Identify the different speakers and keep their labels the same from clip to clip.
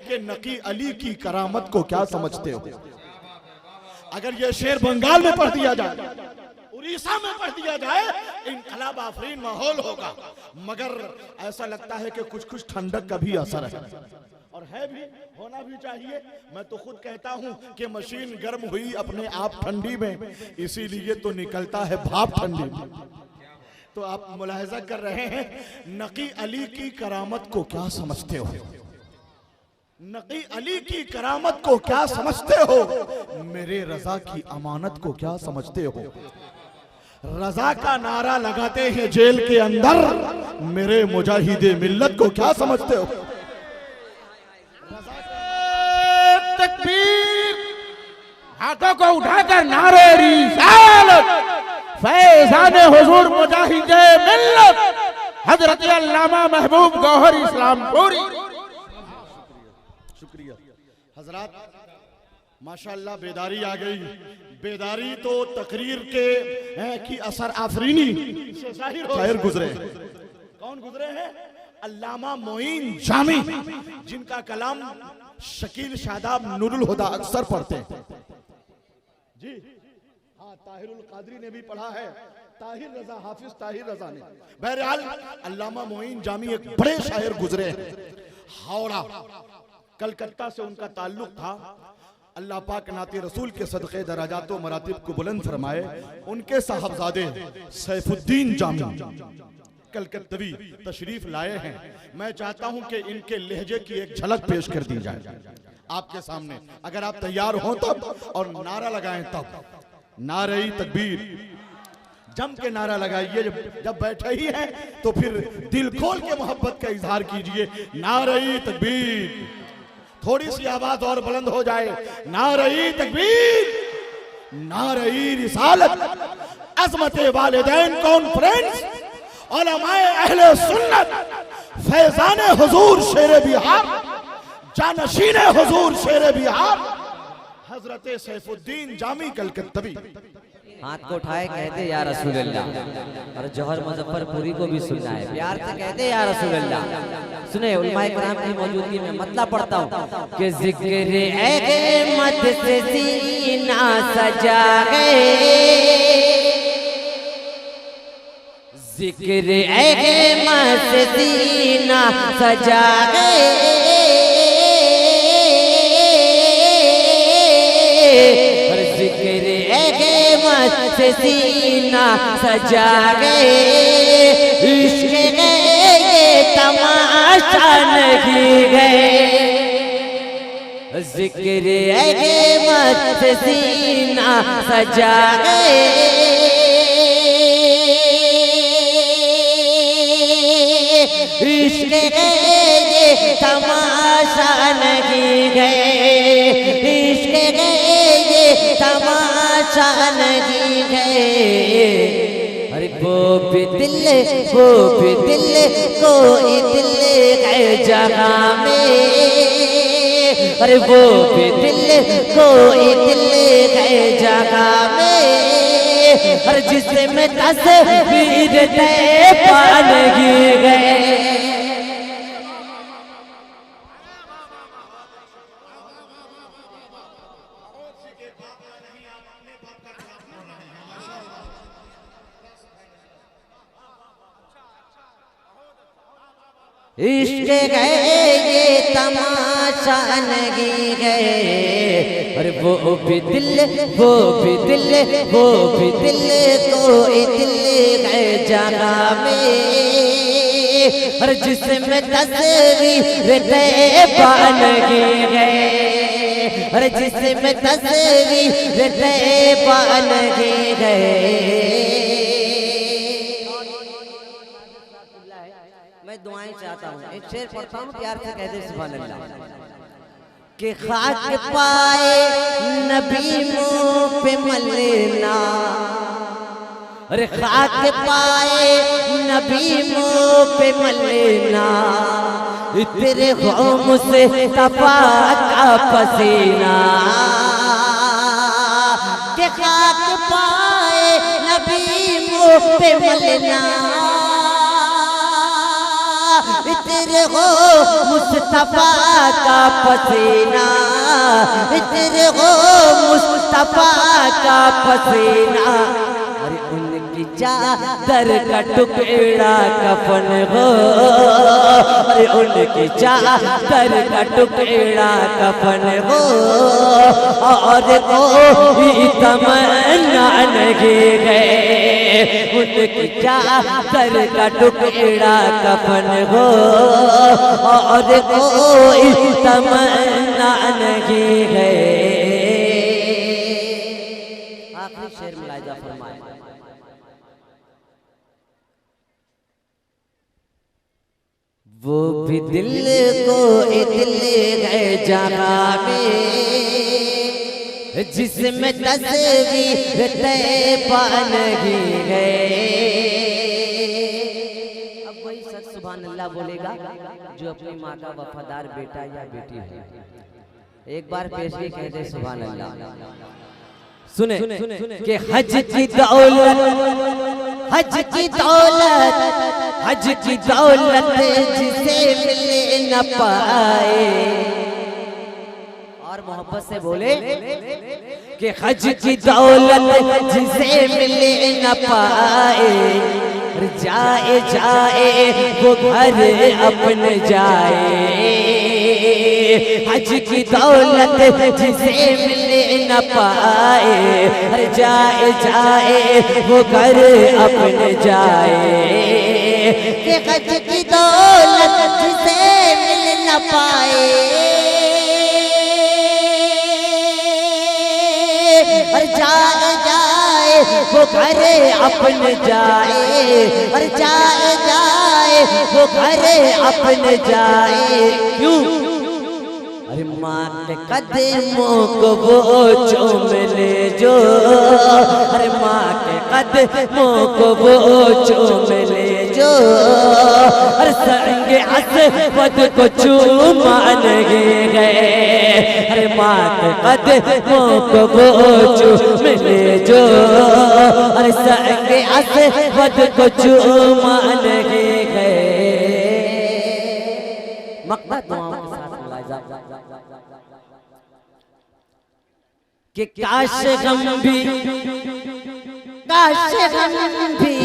Speaker 1: कि नकी अली की करामत को क्या समझते हो। अगर ये शेर बंगाल में पढ़ दिया जाए, उड़ीसा में पढ़ दिया जाए, इनकलाब आफरीन माहौल होगा। मगर ऐसा लगता है कि कुछ कुछ ठंडक का भी असर है, और है भी, होना भी चाहिए। मैं तो खुद कहता हूं कि मशीन गर्म हुई अपने आप ठंडी में, इसीलिए तो निकलता है भाप ठंडी में। तो आप मुलाहिजा कर रहे हैं, नकी अली की करामत को क्या समझते हो, नकी अली की करामत को क्या समझते हो, मेरे रजा की अमानत को क्या समझते हो। रजा का नारा लगाते हैं जेल के अंदर, मेरे मुजाहिदे मिल्लत को क्या समझते हो।
Speaker 2: तकबीर, हाथों को उठाकर नारे रिसालत, फैज़ान हुजूर मुजाहिदे मिल्लत हजरत अल्लामा महबूब गौहर इस्लामपुरी।
Speaker 1: शुक्रिया हजरात, माशाअल्लाह बेदारी आ गई। बेदारी तो तकरीर के हैं कि असर आफरीनी से शायर गुजरे। कौन गुजरे हैं? अल्लामा मोइन जामी, जिनका कलाम शकील शादाब नूरुल हुदा अक्सर पढ़ते हैं जी। हाँ, ताहिरुल कादरी ने भी पढ़ा है, ताहिर रजा, हाफिज ताहिर रजा ने। बहरहाल अल्लामा मोइन जामी एक बड़े शायर गुजरे हैं। हावड़ा कलकत्ता से उनका ताल्लुक था। अल्लाह पाक नाते रसूल के सदक़े दराजात व मरातिब को बुलंद फरमाए। उनके साहबजादे सैफुद्दीन जामी कलकत्तवी तशरीफ लाए हैं। मैं चाहता हूं कि इनके लहजे की एक झलक पेश कर दी जाए आपके सामने, अगर आप तैयार हों तब, और नारा लगाएं तब। नारे तकबीर, जम के नारा लगाइए। जब बैठे ही हैं तो फिर दिल खोल के मोहब्बत का इजहार कीजिए। नारे तकबीर, थोड़ी सी आवाज और बुलंद हो जाए। नारे तकबीर, नारे रिसालत, अज़मत वालिदैन कॉन्फ्रेंस, उलमाए अहले सुन्नत, फैज़ान हुजूर शेर बिहार, जानशीन हुजूर शेर बिहार, हजरत सैफुद्दीन जामी कलकत्तवी।
Speaker 3: हाथ को उठाए कहते या रसूल अल्लाह, और जौहर मुजफ्फरपुरी को भी सुनना है, प्यार से कहते या रसूल अल्लाह। सुने, उलमाए किराम की मौजूदगी में मतलब पढ़ता हूँ कि जिक्र अहमद से सीना सजा गए, जिक्र अहमद से सीना सजा गए, से सीना सजा गए, इश्क गए तमाशा नहीं गए, जिक्र अहमद से सीना सजा गए, इश्क गए तमाशा नहीं गए, इश्क गए तमाशा नहीं गए। अरे वो भी दिल कोई दिल है जगह में, अरे वो भी दिल कोई दिल है जगह में, हर जिसमें तस्वीर तय पालगी गए। इश्क गए ये तमाशा नहीं गए, और वो भी दिल कोई दिल है जगह में, और जिसमें तस्वीर तय पालगी गए, और जिसमें तस्वीर तय पालगी गए। मैं दुआएं चाहता हूँ, एक शेर पढ़ता हूँ, प्यार से कहते सुभान अल्लाह। कि खाक पाए नबी मुँह पे मलना, अरे खाक पाए नबी मुँह पे मलना, तेरे कौम से तपा का पसीना, कि खाक पाए नबी मुँह पे मलना, इत्र हो मुस्तफा का पसीना, इत्र हो मुस्तफा का पसीना। अरे उनकी चादर का टुकड़ा कफन हो, अरे उनकी चादर का टुकड़ा कफन हो। और कोई तमन्ना नहीं गए, उनकी चादर का टुकड़ा कफन हो। और कोई तमन्ना नहीं गए। आखिरी शेर मुलाहिजा फरमाए। वो भी दिल को दिल है जहाँ में, जिसमें तस्वीर तैबा नहीं है। अब वही शख्स सुभान अल्लाह बोलेगा जो अपनी माँ का वफादार बेटा या बेटी है। एक बार पेश भी कह दे सुभान अल्लाह। सुने कि हज की दौलत, हज की दौलत, हज की दौलत जिसे मिले न पाए। और मोहब्बत से बोले कि हज की दौलत जिसे मिले न पाए। जाए जाए वो घर अपने जाए। हज की दौलत जिसे मिले न पाए। जाए जाए वो घर अपने जाए। कि हज की दौलत जिसे मिल न पाए। जाए जाए वो घर अपने जाए। और जाए जाए वो घर अपने जाए। क्यों? अरे माँ के कदमों को वो चूम ले जो। अरे माँ के कदमों को वो चूम ले जो। अरे संगे असवद को चूमा नहीं गए। अरे माँ के कदमों को वो चूम ले जो। अरे संगे असवद को चूमा नहीं गए। मक़बूल दुआओं के साथ मुलाहिजा कि काश हम भी, काश हम भी,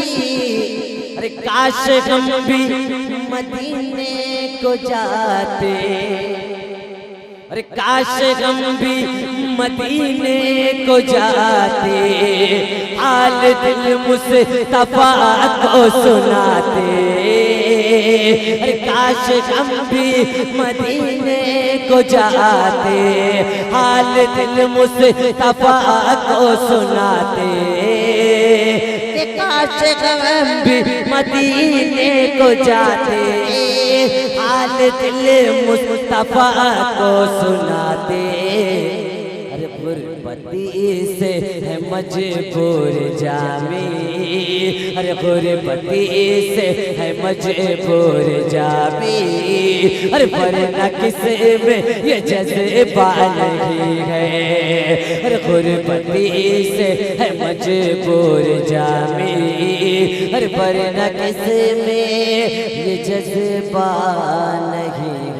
Speaker 3: अरे काश हम भी मदीने को जाते। अरे काश हम भी मदीने को जाते। हाल दिल मुस्तफा को सुनाते। अरे काश हम भी मदीने को जाते। हाल दिल मुस्तफा को सुनाते। काश हम भी मदीने को जाते। हाल दिल मुस्तफा को सुनाते। अरे गुरबती से है मजबूर जामी। अरे गुरबती से है मजबूर जामी। अरे वरना किसी में ये जज्बा नहीं है। अरे गुरबती से है मजबूर जामी। अरे वरना किसी में ये जज्बा नहीं